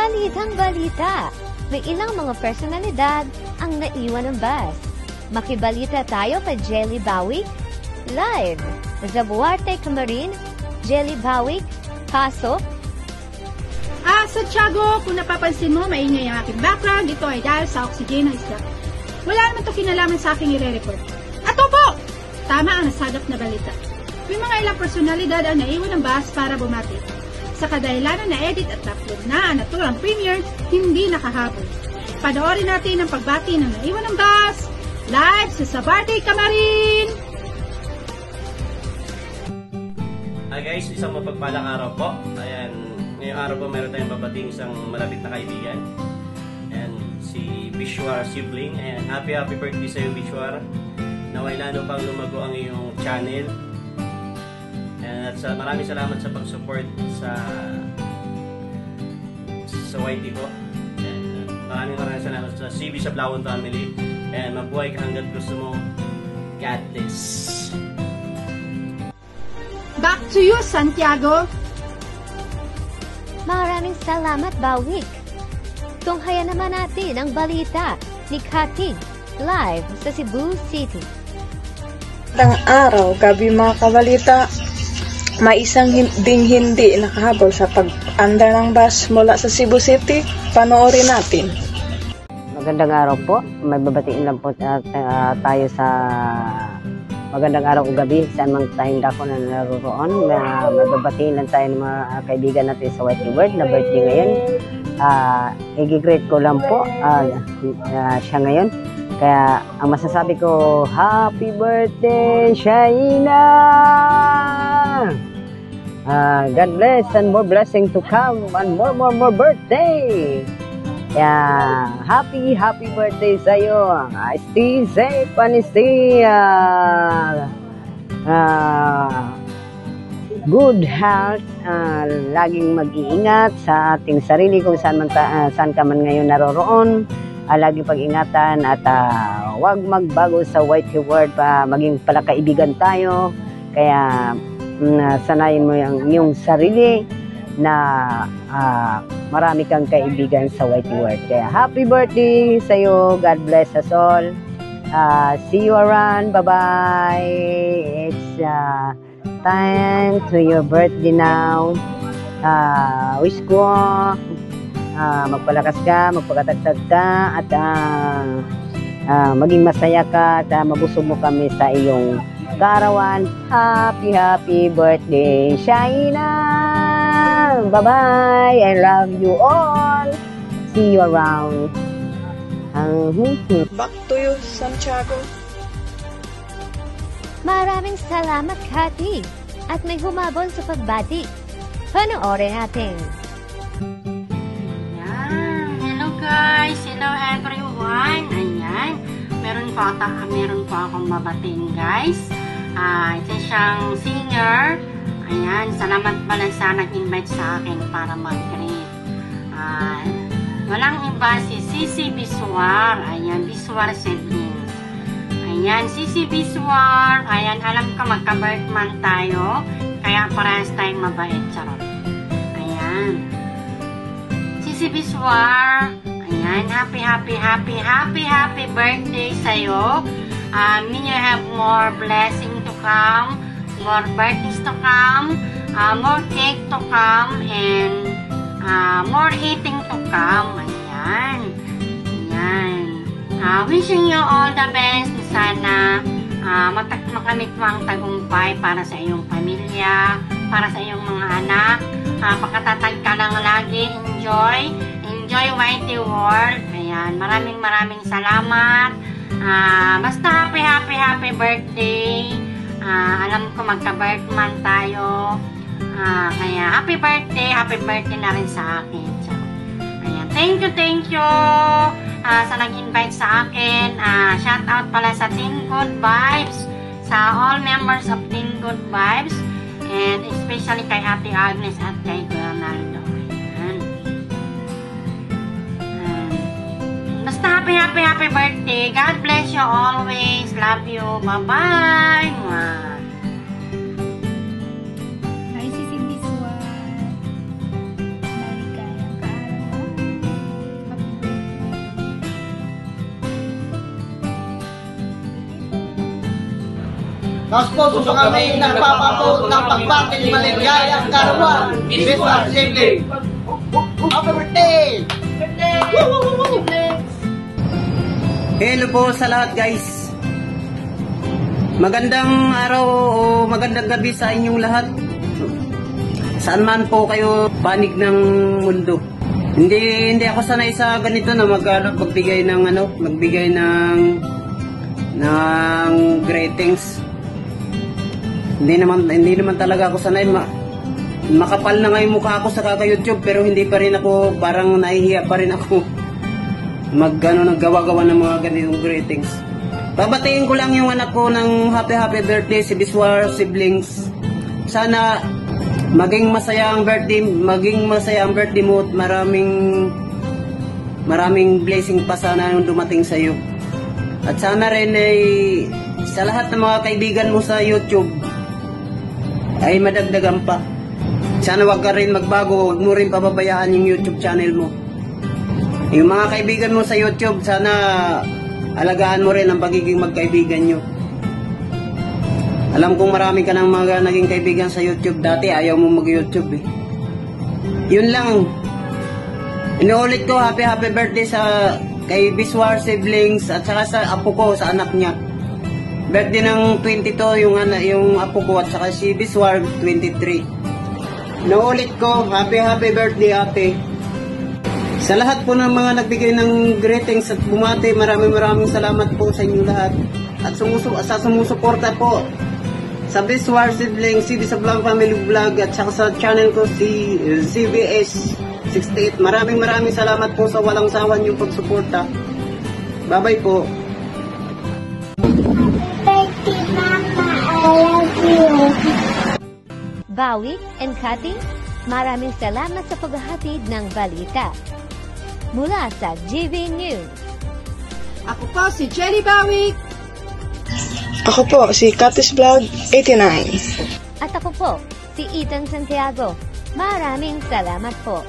Balitang balita, may ilang mga personalidad ang naiwan ng bus. Makibalita tayo kay Jelly Bawick, live sa Buarte Camarin. Jelly Bawick, pasok. Sa Tiago, kung napapansin mo, maingay ang aking background. Ito ay dahil sa oxygen ng isda. Wala naman ito kinalaman sa aking i-report. At opo! Tama ang nasagap na balita. May mga ilang personalidad ang naiwan ng bus para bumati. Sa kadahilanan na edit at upload na ang naturang premiere, hindi nakahabol. Panoorin natin ang pagbati ng naiwan ng bus live sa Buarte Camarin! Hi guys, isang mapagpalang araw po. Ayan, ngayong araw po meron tayong babating isang malapit na kaibigan. Ayan, si Bishwar Sibling. Ayan, happy birthday sa iyo, Bishwar. Naway lalo pang lumago ang iyong channel. Ayan, at maraming salamat sa pag-support sa YT ko. Ayan, maraming salamat sa CB sa Blawon family. Ayan, mabuhay ka hanggat gusto mo. God bless. Back to you, Santiago. Maraming salamat, Bawick. Tunghayan naman natin ang balita ni Katig, live sa Cebu City. Magandang araw, gabi mga kabalita. May isang hindi nakahabol sa pag-andar ng bus mula sa Cebu City. Panoorin natin. Magandang araw po. May babatiin lang po tayo sa magandang araw o gabi saan mang tayong dako na naroon. May babatiin lang tayo ng mga kaibigan natin sa YT World na birthday ngayon. I-greet ko lang po siya ngayon. Kaya ang masasabi ko, happy birthday, Shaina! God bless and more blessing to come and more birthday! Kaya happy birthday sa iyo. Stay safe and stay good health. Laging mag-iingat sa ating sarili kung saan ka man ngayon naroroon. Laging pag-ingatan at huwag magbago sa YT World pa, maging palakaibigan tayo. Kaya sanayin mo yung iyong sarili na marami kang kaibigan sa YT World. Kaya happy birthday sa iyo. God bless us all. See you around. Bye-bye. It's time to your birthday now. Wish ko magpalakas ka, magpakatagtag ka, at maging masaya ka at mabusog mo kami sa iyong kaarawan. Happy birthday, Shaina! Bye-bye! I love you all! See you around! Back to you, Santiago. Maraming salamat, Kati. At may humabol sa pagbati. Panoorin natin. Hello guys! Hello everyone! Ayan. Meron po akong babating guys. Isa siyang singer. Ayan. Salamat pala sa nag-invite sa akin para mag-greet. Walang iba si Sisi Biswar. Ayan. Biswar Siblings. Ayan. Sisi Biswar. Ayan. Alam ko magka-birthman tayo. Kaya parehas tayong mabait. Charot. Ayan. Sisi Biswar. Ayan, happy birthday sa'yo. May you have more blessing to come, more birthdays to come, more cake to come, and more eating to come. Ayan. Ayan. Wishing you all the best. Sana makamit mo ang tagumpay para sa iyong pamilya, para sa iyong mga anak. Pagkatatag ka lang lagi. Enjoy YT World. Ayan, maraming salamat. Basta happy birthday. Alam ko magka-birthman tayo. Kaya happy birthday na rin sa akin. So, ayan, thank you sa nag-invite sa akin. Shout out pala sa Team Good Vibes, sa all members of Team Good Vibes, and especially kay Ate Agnes at kay Ronaldo. Basta happy birthday. God bless you always. Love you. Bye-bye. Hi, Sisi Biswar. Maligayang kaarawan. Tapos po, gusto kami nagpapako ng pagbating maligayang karawan. Biswar Sibling. Happy birthday! Hello po sa lahat guys. Magandang araw o magandang gabi sa inyong lahat. Saan man po kayo panig ng mundo. Hindi ako sanay sa ganito na magbigay ng greetings. Hindi naman talaga ako sanay. Makapal na nga yung mukha ako sa kaka-YouTube pero hindi pa rin ako, parang nahihiya pa rin ako naggawa-gawa ng mga ganitong greetings. Babatiin ko lang yung anak ko ng happy birthday, si Biswar Siblings. Sana maging masaya ang birthday mo at maraming blessing pa sana yung dumating sa iyo. At sana rin ay sa lahat ng mga kaibigan mo sa YouTube ay madagdagan pa. Sana wag ka rin magbago, wag mo rin pababayaan yung YouTube channel mo. Yung mga kaibigan mo sa YouTube, sana alagaan mo rin ang pagiging magkaibigan nyo. Alam kong marami ka ng mga naging kaibigan sa YouTube. Dati ayaw mo mag-YouTube eh. Yun lang. Inuulit ko, happy birthday kay Biswar Siblings at saka sa apo ko, sa anak niya. Birthday ng 22 yung apo ko at saka si Biswar 23. Inuulit ko, happy birthday ate. Sa lahat po ng mga nagbigay ng greetings at bumati, maraming salamat po sa inyo lahat. At sumusuporta po sa Biswar Siblings, CD sa Vlog Family Vlog at saka sa channel ko si CBS 68. Maraming salamat po sa walang sawa niyong pagsuporta. Bye-bye po. Bawi and Cathy, maraming salamat sa paghahatid ng balita. Mula sa GB News. Ako po si Jelly Bawi. Ako po si Katis Vlog 89. At ako po, si Ethan Santiago. Maraming salamat po.